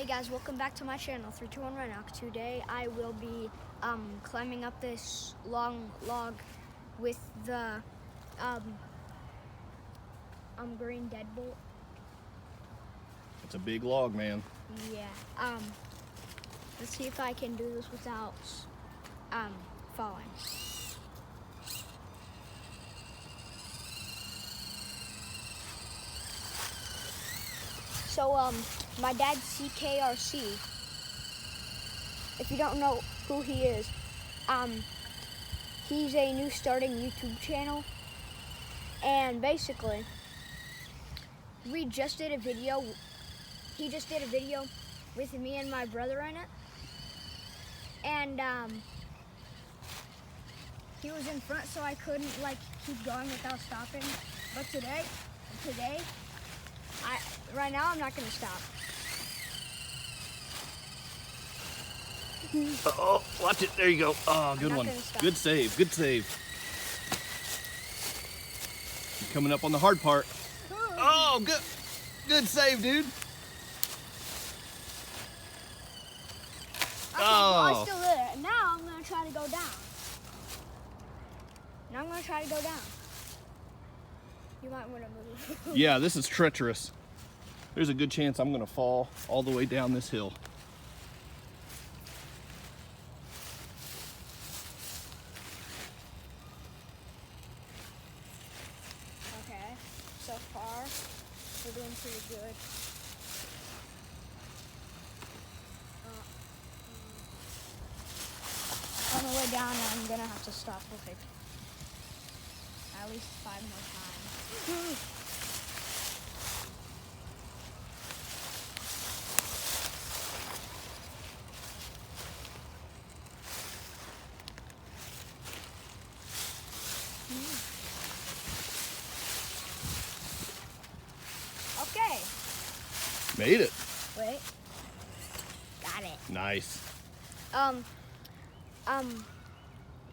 Hey guys, welcome back to my channel, 321 Renox. Today I will be climbing up this long log with the green deadbolt. It's a big log, man. Yeah. Let's see if I can do this without falling. So my dad's SCX24. If you don't know who he is, he's a new starting YouTube channel, and basically we just did a video. He just did a video with me and my brother in it, and he was in front, so I couldn't keep going without stopping. But today, right now I'm not gonna stop. Oh, watch it. There you go. Oh, good one. Good save. Good save. You're coming up on the hard part. Oh, good. Good save, dude. Okay, well, I still did it. Now I'm gonna try to go down. You might want to move. Yeah, this is treacherous. There's a good chance I'm gonna fall all the way down this hill. Okay, so far we're doing pretty good. On the way down, I'm gonna have to stop at least 5 more times. Okay. Made it. Wait. Got it. Nice.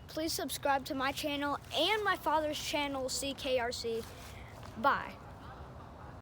Please subscribe to my channel and my father's channel, SCX24. Bye.